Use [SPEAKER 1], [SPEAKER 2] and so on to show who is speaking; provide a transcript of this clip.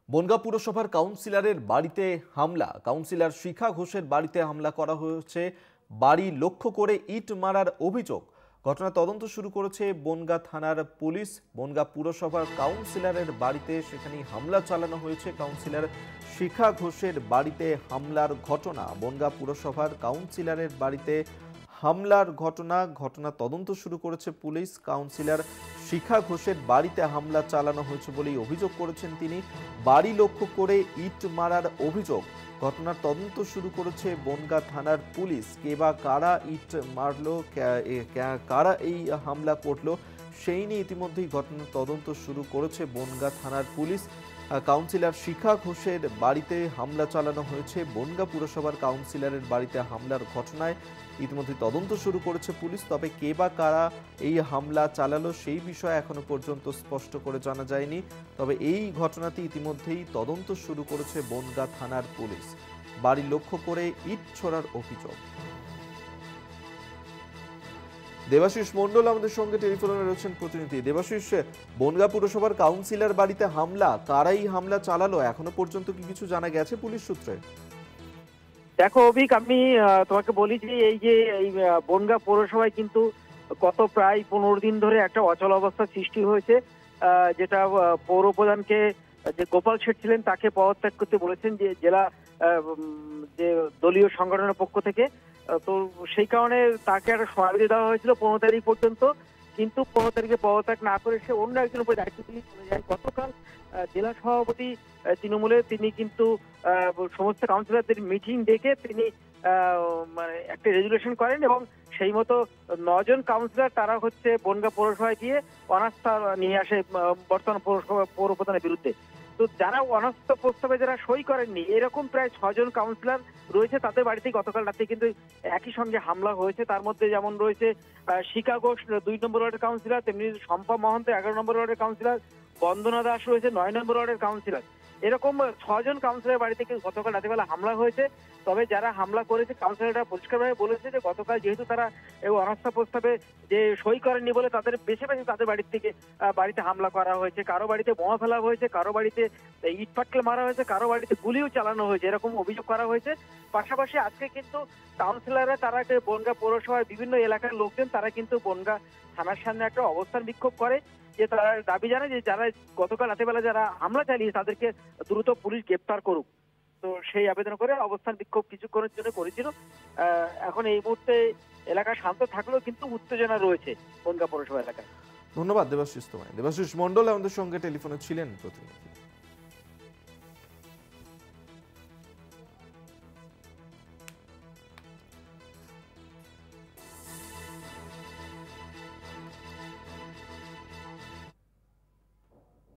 [SPEAKER 1] বনগাঁ পুরসভার কাউন্সিলরের বাড়িতে হামলা। কাউন্সিলর শিখা ঘোষের বাড়িতে হামলা করা হয়েছে। বাড়ি লক্ষ্য করে ইট মারার অভিযোগ। ঘটনা তদন্ত শুরু করেছে বনগাঁ থানার পুলিশ। বনগাঁ পুরসভার কাউন্সিলরের বাড়িতে সেখানে হামলা চালানো হয়েছে। কাউন্সিলর শিখা ঘোষের বাড়িতে হামলার ঘটনা। বনগাঁ পুরসভার কাউন্সিলরের বাড়িতে হামলার ঘটনা তদন্ত শুরু করেছে পুলিশ। কাউন্সিলর শিখা ঘোষের বাড়িতে হামলা চালানো হয়েছে বলেই অভিযোগ করেছেন তিনি। বাড়ি লক্ষ্য করে ইট মারার অভিযোগ। ঘটনার তদন্ত শুরু করেছে বনগাঁ থানার পুলিশ। কে বা কারা ইট মারলো, কারা এই হামলা করলো, সেই নিয়ে ইতিমধ্যেই ঘটনার তদন্ত শুরু করেছে বনগাঁ থানার পুলিশ। কাউন্সিলর শিখা ঘোষের বাড়িতে হামলা চালানো হয়েছে। বনগাঁ পুরসভার কাউন্সিলরের বাড়িতে হামলার ঘটনায় ইতিমধ্যে তদন্ত শুরু করেছে পুলিশ। তবে কে বা কারা এই হামলা চালালো সেই বিষয়ে এখনো পর্যন্ত স্পষ্ট করে জানা যায়নি। তবে এই ঘটনাটি ইতিমধ্যেই তদন্ত শুরু করেছে বনগাঁ থানার পুলিশ। বাড়ি লক্ষ্য করে ইট ছোড়ার অভিযোগ। দেবাশিস মণ্ডল আমাদের সঙ্গে টেলিফোনে রয়েছেন প্রতিনিধি। দেবাশিস, বনগাঁ পুরসভার কাউন্সিলর বাড়িতে হামলা, কারাই হামলা চালালো এখনো পর্যন্ত কি কিছু জানা গেছে পুলিশ সূত্রে?
[SPEAKER 2] দেখো অভিক, আমি তোমাকে বলি যে এই বনগাঁ পৌরসভায় কিন্তু গত প্রায় 15 দিন ধরে একটা অচল অবস্থা সৃষ্টি হয়েছে। যেটা পৌর প্রধানকে, যে গোপাল শেঠ ছিলেন, তাকে পদত্যাগ করতে বলেছেন যে জেলা যে দলীয় সংগঠনের পক্ষ থেকে। তো সেই কারণে তাকে একটা সমাবেশ দেওয়া হয়েছিল 15 তারিখ পর্যন্ত। কিন্তু 15 তারিখে পদত্যাগ না করে সে অন্য একজন উপরে দায়িত্ব দিয়ে চলে যায়। গতকাল জেলা সভাপতি তৃণমূলের, তিনি কিন্তু সমস্ত কাউন্সিলরদের মিটিং ডেকে তিনি মানে একটা রেজুলেশন করেন এবং সেই মতো 9 জন কাউন্সিলর তারা হচ্ছে বনগাঁ পৌরসভায় গিয়ে অনাস্থা নিয়ে আসে বর্তমান পৌর প্রধানের বিরুদ্ধে। তো যারা অনাস্থা প্রস্তাবে যারা সই করেননি, এরকম প্রায় 6 জন কাউন্সিলর রয়েছে, তাদের বাড়িতেই গতকাল রাতে কিন্তু একই সঙ্গে হামলা হয়েছে। তার মধ্যে যেমন রয়েছে শিখা ঘোষ 2 নম্বর ওয়ার্ডের কাউন্সিলর, তেমনি শম্পা মহন্ত 11 নম্বর ওয়ার্ডের কাউন্সিলর, বন্দনা দাস রয়েছে 9 নম্বর ওয়ার্ডের কাউন্সিলর। এরকম 6 জন কাউন্সিলর বাড়ি থেকে গতকাল রাতেবেলা হামলা হয়েছে। তবে যারা হামলা করেছে কাউন্সিলররা পরিষ্কারভাবে বলেছে যে গতকাল যেহেতু তারা এই অনাস্থা প্রস্তাবে যে সই করেননি বলে তাদের বেছে বেছে তাদের বাড়ির থেকে বাড়িতে হামলা করা হয়েছে। কারো বাড়িতে বোমা ফেলা হয়েছে, কারো বাড়িতে ইট পাটকেল মারা হয়েছে, কারো বাড়িতে গুলিও চালানো হয়েছে, এরকম অভিযোগ করা হয়েছে। পাশাপাশি আজকে কিন্তু কাউন্সিলররা তারা বনগাঁ পৌরসভার বিভিন্ন এলাকার লোকজন তারা কিন্তু বনগাঁ থানার সামনে একটা অবস্থান বিক্ষোভ করে, যে তারা দাবি জানায় যে যারা গতকাল রাতেবেলা যারা হামলা চালিয়েছে তাদেরকে দ্রুত পুলিশ গ্রেপ্তার করুক। তো সেই আবেদন করে অবস্থান বিক্ষোভ কিছুক্ষণের জন্য করেছিল। এখন এই মুহূর্তে এলাকা শান্ত থাকলেও কিন্তু উত্তেজনা রয়েছে বনগাঁ পৌরসভা এলাকায়।
[SPEAKER 1] ধন্যবাদ দেবাশিস তোমায়। দেবাশিস মণ্ডল আমাদের সঙ্গে টেলিফোনে ছিলেন প্রতিনিধি।